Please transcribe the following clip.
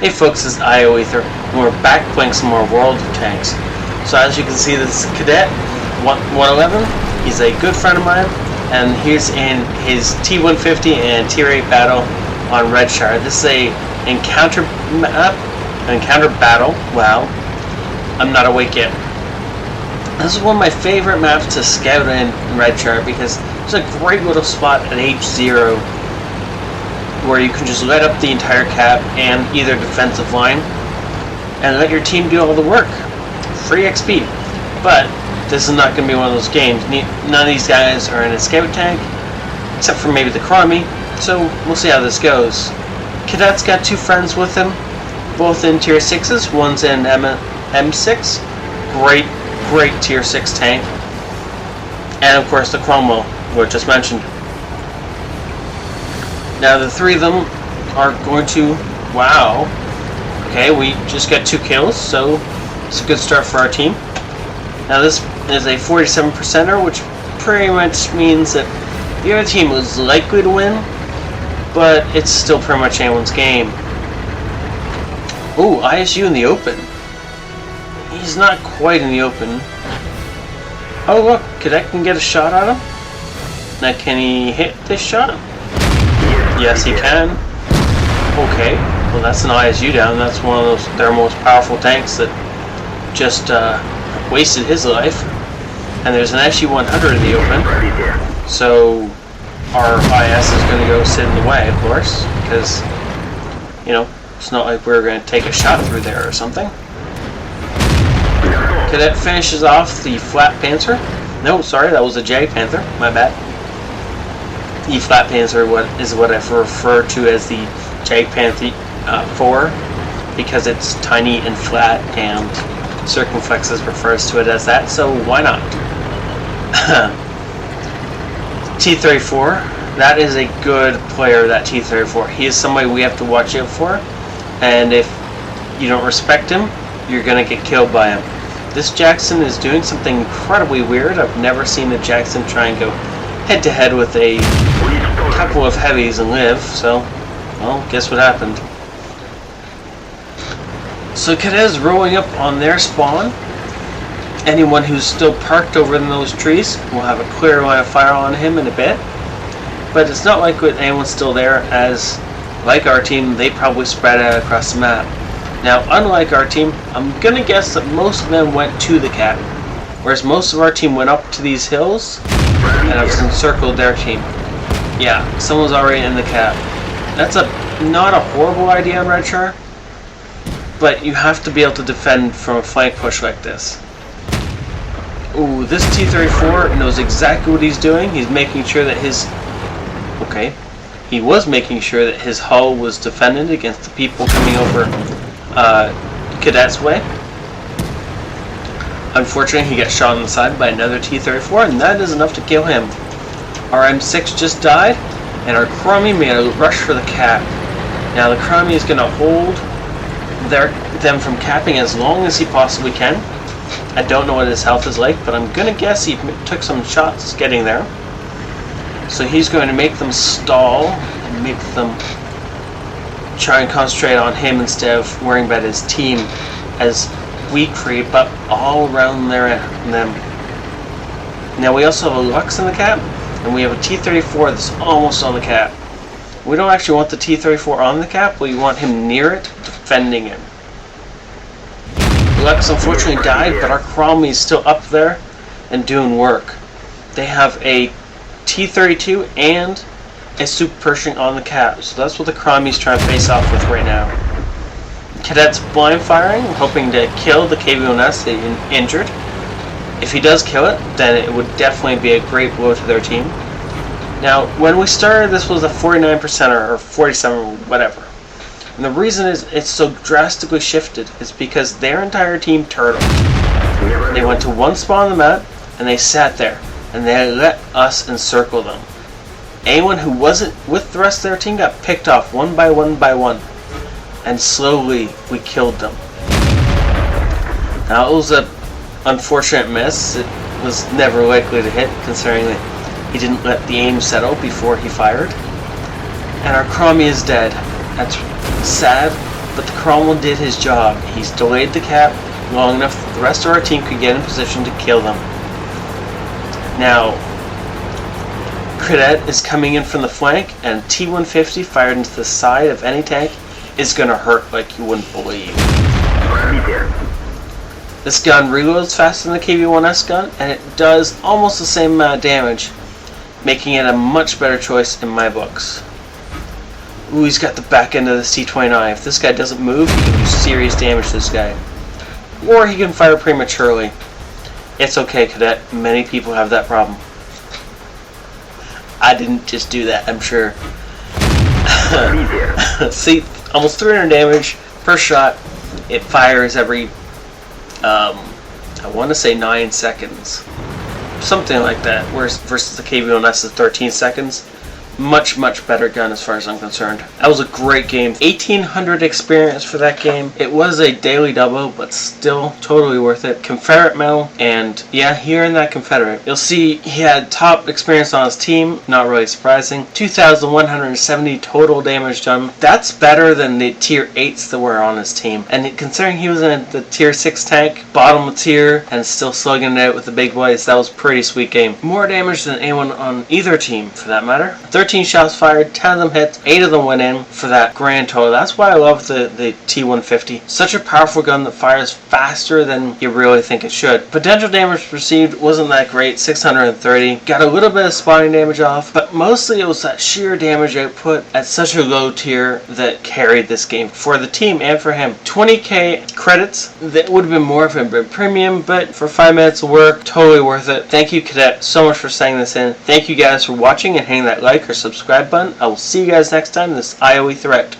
Hey folks, it's IO Ether, and we're back playing some more World of Tanks. So as you can see, this Cadet 111, he's a good friend of mine, and he's in his T-150 and Tier 8 battle on Redshire. This is a encounter map, encounter battle. Wow, I'm not awake yet. This is one of my favorite maps to scout in Redshire because it's a great little spot at H0 where you can just light up the entire cap and either defensive line and let your team do all the work. Free XP. But this is not going to be one of those games. None of these guys are in a scout tank, except for maybe the Cromie, so we'll see how this goes. Cadet's got two friends with him, both in Tier 6s. One's in M6. Great Tier 6 tank. And of course the Cromwell, which I just mentioned. Now the three of them are going to... Wow. Okay, we just got 2 kills, so it's a good start for our team. Now this is a 47%er, which pretty much means that the other team was likely to win, but it's still pretty much anyone's game. Ooh, ISU in the open. He's not quite in the open. Oh look, Cadet can get a shot on him. Now can he hit this shot? Yes, he can. Okay, well that's an ISU down. That's one of their most powerful tanks that just wasted his life. And there's an SU-100 in the open. So our IS is going to go sit in the way, of course, because, you know, it's not like we're going to take a shot through there or something. Cadet finishes off the Flat Panzer. No, sorry, that was a Jag Panther. My bad. The Flat Panzer is what I refer to as the Jag Panther 4 because it's tiny and flat, and Circumflexes refers to it as that, so why not? T-34, that is a good player, that T-34. He is somebody we have to watch out for, and if you don't respect him, you're going to get killed by him. This Jackson is doing something incredibly weird. I've never seen a Jackson try and go head-to-head with a couple of heavies and live, so, well, guess what happened. So Cadet's rolling up on their spawn. Anyone who's still parked over in those trees will have a clear line of fire on him in a bit. But it's not like anyone's still there, as, like our team, they probably spread out across the map. Now, unlike our team, I'm going to guess that most of them went to the cap, whereas most of our team went up to these hills and have encircled their team. Yeah, someone's already in the cap. That's not a horrible idea on Redshire, but you have to be able to defend from a flank push like this. Ooh, this T-34 knows exactly what he's doing. He's making sure that his... Okay. He was making sure that his hull was defended against the people coming over Cadet's way. Unfortunately, he got shot on the side by another T-34, and that is enough to kill him. Our M6 just died, and our Cromie made a rush for the cap. Now the Cromie is going to hold them from capping as long as he possibly can. I don't know what his health is like, but I'm going to guess he took some shots getting there. So he's going to make them stall, and make them try and concentrate on him instead of worrying about his team as we creep up all around them. Now we also have a Lux in the cap, and we have a T-34 that's almost on the cap. We don't actually want the T-34 on the cap, we want him near it, defending him. Lux unfortunately died, but our Cromie is still up there and doing work. They have a T-32 and a Super Pershing on the cap, so that's what the Cromie's trying to face off with right now. Cadet's blind firing, hoping to kill the KV-1S they injured. If he does kill it, then it would definitely be a great blow to their team. Now, when we started, this was a 49%er, or 47, whatever. And the reason is it's so drastically shifted is because their entire team turtled. They went to one spot on the map, and they sat there, and they let us encircle them. Anyone who wasn't with the rest of their team got picked off one by one by one, and slowly we killed them. Now, it was an unfortunate miss. It was never likely to hit, considering that he didn't let the aim settle before he fired. And our Cromie is dead. That's sad, but the Cromwell did his job. He's delayed the cap long enough that the rest of our team could get in position to kill them. Now, Cadet is coming in from the flank, and T-150 fired into the side of any tank is going to hurt like you wouldn't believe. This gun reloads faster than the KV-1S gun, and it does almost the same amount of damage, making it a much better choice in my books. Ooh, he's got the back end of this T-29. If this guy doesn't move, he can do serious damage to this guy. Or he can fire prematurely. It's okay, Cadet. Many people have that problem. I didn't just do that, I'm sure. See, almost 300 damage per shot. It fires every, I want to say 9 seconds. Something like that, whereas versus the KV-1S is 13 seconds. Much better gun as far as I'm concerned. That was a great game. 1800 experience for that game. It was a daily double, but still totally worth it. Confederate medal, and yeah, here in that Confederate, you'll see he had top experience on his team. Not really surprising. 2,170 total damage done. That's better than the tier 8s that were on his team. And considering he was in the tier 6 tank, bottom of tier, and still slugging it out with the big boys, that was a pretty sweet game. More damage than anyone on either team, for that matter. 13 shots fired, 10 of them hit, 8 of them went in for that grand total. That's why I love the T-150. Such a powerful gun that fires faster than you really think it should. Potential damage received wasn't that great, 630. Got a little bit of spotting damage off, but mostly it was that sheer damage output at such a low tier that carried this game for the team and for him. 20k credits, that would have been more if it had been premium, but for 5 minutes of work, totally worth it. Thank you, Cadet, so much for sending this in. Thank you guys for watching and hitting that like or subscribe button. I will see you guys next time in this IOE threat.